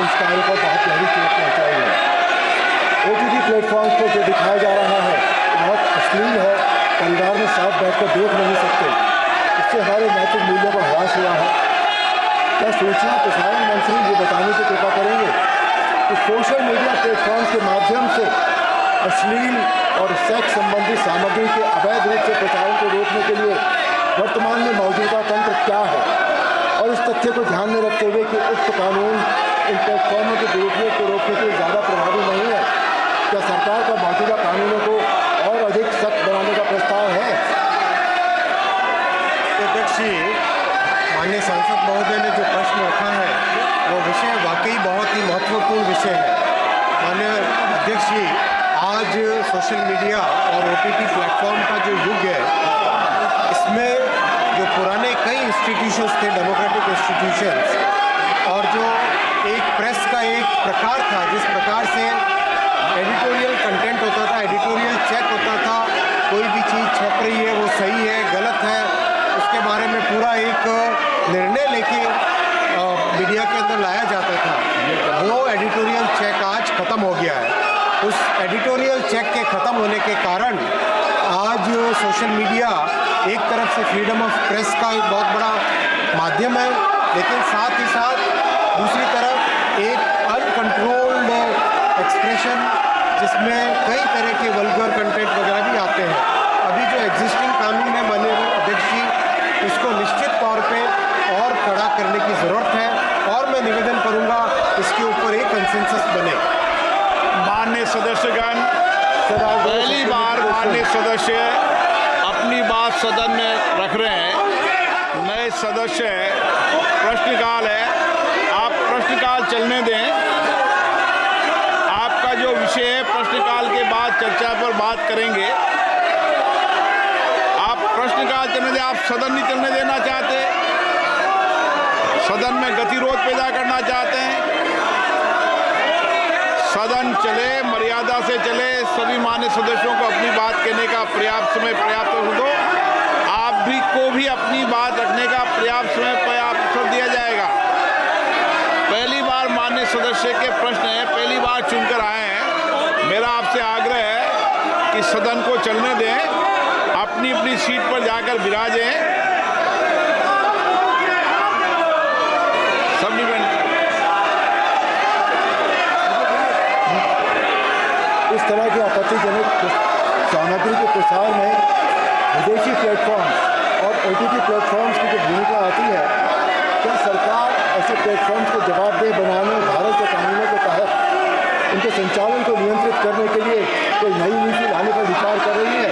संस्कारों को बहुत गहरी चोट पहुँचाई है। OTT प्लेटफॉर्म्स पर जो दिखाया जा रहा है बहुत अश्लील है, परिवार में साथ बैठकर देख नहीं सकते। इससे हमारे नैतिक मूल्यों का ह्रास हुआ है। क्या सूचना प्रसारण मंत्री ये बताने की कृपा करेंगे कि सोशल मीडिया प्लेटफॉर्म्स के माध्यम से अश्लील और सेक्स संबंधी सामग्री के अवैध रूप से प्रचारण को रोकने के लिए वर्तमान में मौजूदा तंत्र क्या है, और इस तथ्य को ध्यान में रखते हुए कि उक्त कानून इन प्लेटफॉर्मों के दुरुपयोग को रोकने के लिए ज़्यादा प्रभावी नहीं है, क्या सरकार का मौजूदा कानूनों को और अधिक सख्त बनाने का प्रस्ताव है? अध्यक्ष जी, माननीय सांसद महोदय ने जो प्रश्न रखा है वो विषय वाकई बहुत ही महत्वपूर्ण विषय है। माननीय अध्यक्ष जी, आज सोशल मीडिया और OTT प्लेटफॉर्म का जो युग है, इसमें जो पुराने कई इंस्टीट्यूशंस थे, डेमोक्रेटिक इंस्टीट्यूशंस, और जो एक प्रेस का एक प्रकार था जिस प्रकार से एडिटोरियल कंटेंट होता था, एडिटोरियल चेक होता था, कोई भी चीज़ छप रही है वो सही है गलत है उसके बारे में पूरा एक निर्णय लेके मीडिया के अंदर लाया जाता था, वो एडिटोरियल चेक आज ख़त्म हो गया है। उस एडिटोरियल चेक के ख़त्म होने के कारण आज सोशल मीडिया एक तरफ से फ्रीडम ऑफ प्रेस का एक बहुत बड़ा माध्यम है, लेकिन साथ ही साथ दूसरी तरफ एक अनकंट्रोल्ड एक्सप्रेशन जिसमें कई तरह के वल्गर कंटेंट वगैरह भी आते हैं। अभी जो एग्जिस्टिंग कानून है माननीय अध्यक्ष जी, उसको निश्चित तौर पे और कड़ा करने की ज़रूरत है, और मैं निवेदन करूंगा इसके ऊपर एक कंसेंसस बने। माननीय सदस्यगण, पहली बार माननीय सदस्य अपनी बात सदन में रख रहे हैं। नए सदस्य प्रश्नकाल है, आप प्रश्नकाल चलने दें। आपका जो विषय है प्रश्नकाल के बाद चर्चा पर बात करेंगे। आप प्रश्नकाल चलने दें। आप सदन नहीं चलने देना चाहते, सदन में गतिरोध पैदा करना चाहते हैं। सदन चले, मर्यादा से चले, सभी मान्य सदस्यों को अपनी बात कहने का पर्याप्त समय पर्याप्त दो। आप भी को भी अपनी बात रखने का पर्याप्त समय पर्याप्त अवसर दिया जाएगा। पहली बार मान्य सदस्य के प्रश्न है, पहली बार चुनकर आए हैं। मेरा आपसे आग्रह है कि सदन को चलने दें, अपनी अपनी सीट पर जाकर विराजें। सब इस तरह की आपत्तिजनक सामग्री के प्रसार में विदेशी प्लेटफॉर्म्स और OTT प्लेटफॉर्म्स की जो भूमिका आती है, क्या सरकार ऐसे प्लेटफॉर्म्स को जवाबदेह बनाने भारत के कानूनों के तहत उनके संचालन को नियंत्रित करने के लिए कोई नई नीति लाने पर विचार कर रही है?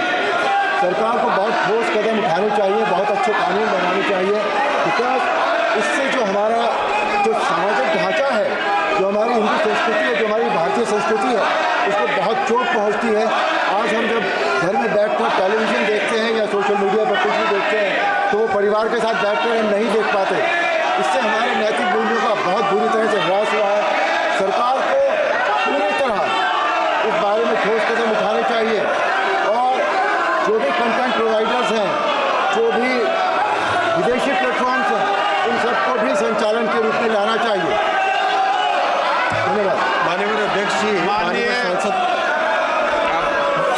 सरकार को बहुत ठोस कदम उठाने चाहिए, बहुत अच्छे कानून बनाने चाहिए, बिकॉज इससे जो हमारा जो सामाजिक ढांचा है, जो हमारी हिंदू संस्कृति है, जो हमारी भारतीय संस्कृति है, उसको बहुत चोट पहुंचती है। आज हम जब घर में बैठकर टेलीविज़न देखते हैं या सोशल मीडिया पर कुछ भी देखते हैं तो वो परिवार के साथ बैठकर हम नहीं देख पाते। इससे हमारे नैतिक मूल्यों का बहुत बुरी तरह से ह्रास हुआ है। सरकार को पूरी तरह इस बारे में ठोस कदम उठाने चाहिए, और जो भी कंटेंट प्रोवाइडर्स हैं, जो भी विदेशी प्लेटफॉर्म्स हैं, उन सबको भी संचालन के रूप में लाना चाहिए। धन्यवाद। माननीय अध्यक्ष जी, माननीय सांसद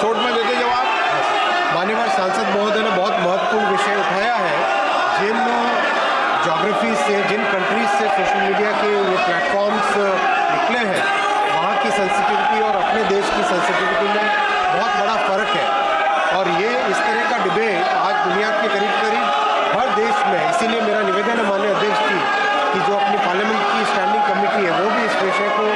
शॉर्ट में देते जवाब। माननीय सांसद महोदय ने बहुत महत्वपूर्ण विषय उठाया है। जिन ज्योग्राफी से, जिन कंट्रीज से सोशल मीडिया के ये प्लेटफॉर्म्स निकले हैं, वहाँ की सेंसिटिविटी और अपने देश की सेंसिटिविटी में बहुत बड़ा फ़र्क है, और ये इस तरह का डिबेट आज दुनिया के करीब करीब हर देश में। इसीलिए मेरा निवेदन है माननीय अध्यक्ष जी कि जो अपनी पार्लियामेंट की स्टैंडिंग कमेटी है वो भी इस विषय को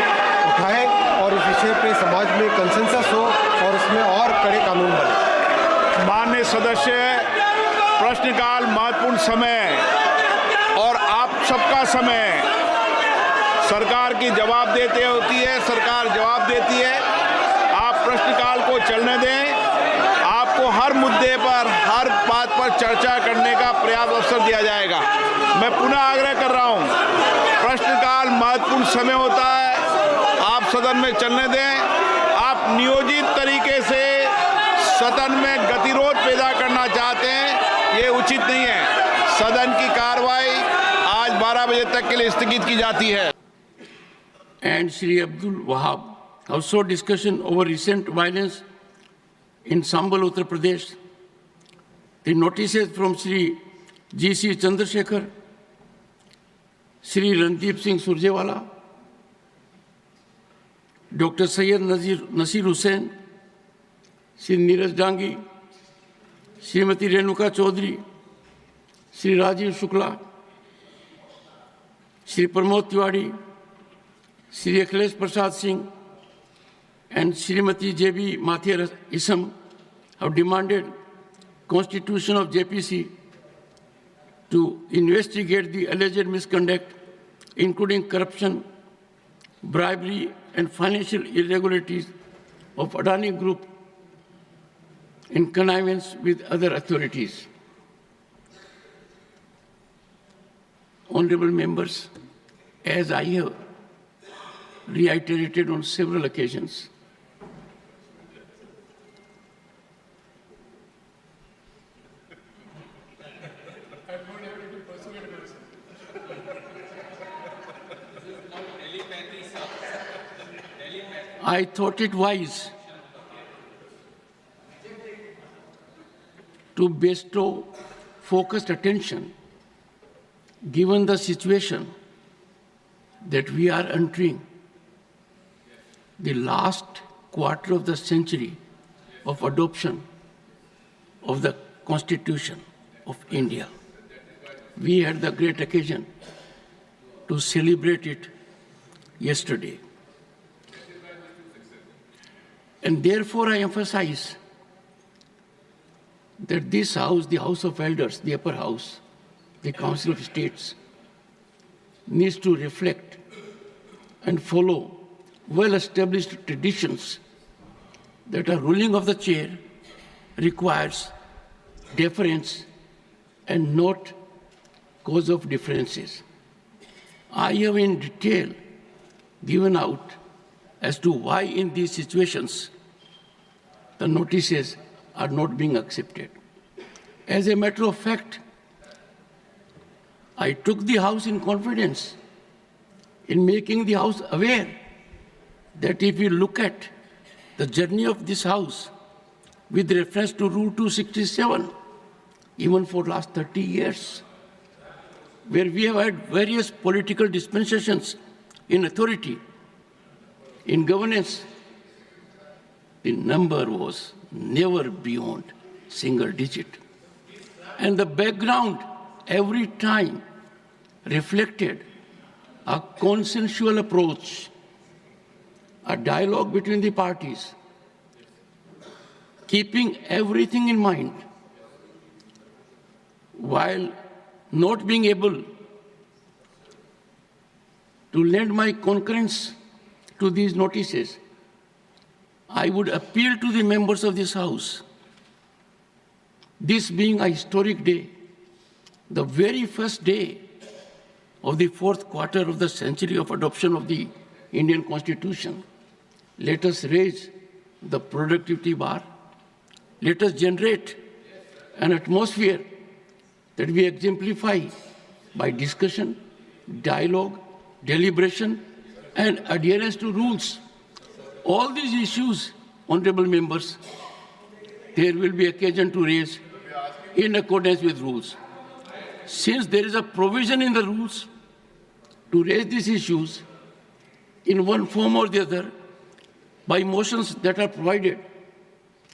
उठाए और इस विषय पे समाज में कंसेंसस हो और इसमें और कड़े कानून बने। माननीय सदस्य, प्रश्नकाल महत्वपूर्ण समय और आप सबका समय, सरकार की जवाब देते होती है, सरकार जवाब देती है। आप प्रश्नकाल को चलने दें। आपको हर मुद्दे पर, हर बात पर चर्चा करने का पर्याप्त अवसर दिया जाएगा। मैं पुनः आग्रह कर रहा हूं, प्रश्नकाल महत्वपूर्ण समय होता है, आप सदन में चलने दें। आप नियोजित तरीके से सदन में गतिरोध पैदा करना चाहते हैं, ये उचित नहीं है। सदन की कार्रवाई आज 12 बजे तक के लिए स्थगित की जाती है। and Shri Abdul Wahab. Also discussion over recent violence in Sambal, Uttar Pradesh. The notices from Shri G.C. Chandrasekhar, Shri Randeep Singh Surjewala, Dr. Syed Nasir Hussain, Shri Neeraj Dangi, Srimati Renuka Chaudhary, Shri Rajiv Shukla, Shri Pramod Tiwari, Shri Akhilesh Prasad Singh, and Srimati J.B. Mathia Isam have demanded Constitution of JPC to investigate the alleged misconduct, including corruption, bribery, and financial irregularities of Adani Group in connivance with other authorities. Honorable members, as I have reiterated on several occasions, I thought it wise to bestow focused attention, given the situation that we are entering the last quarter of the century of adoption of the Constitution of India. We had the great occasion to celebrate it yesterday. And therefore, I emphasize that this House, the House of Elders, the upper house, the Council of States, needs to reflect and follow well-established traditions that a ruling of the chair requires deference and not cause of differences. I have in detail given out as to why in these situations the notices are not being accepted. As a matter of fact, I took the House in confidence in making the House aware that if we look at the journey of this House with reference to Rule 267, even for the last 30 years, where we have had various political dispensations in authority, in governance, the number was never beyond single digit. And the background every time reflected a consensual approach, a dialogue between the parties, keeping everything in mind, while not being able to lend my concurrence to these notices. I would appeal to the members of this House, this being a historic day, the very first day of the fourth quarter of the century of adoption of the Indian Constitution. Let us raise the productivity bar. Let us generate an atmosphere that we exemplify by discussion, dialogue, deliberation, and adherence to rules. All these issues, honorable members, there will be occasion to raise in accordance with rules. Since there is a provision in the rules to raise these issues in one form or the other by motions that are provided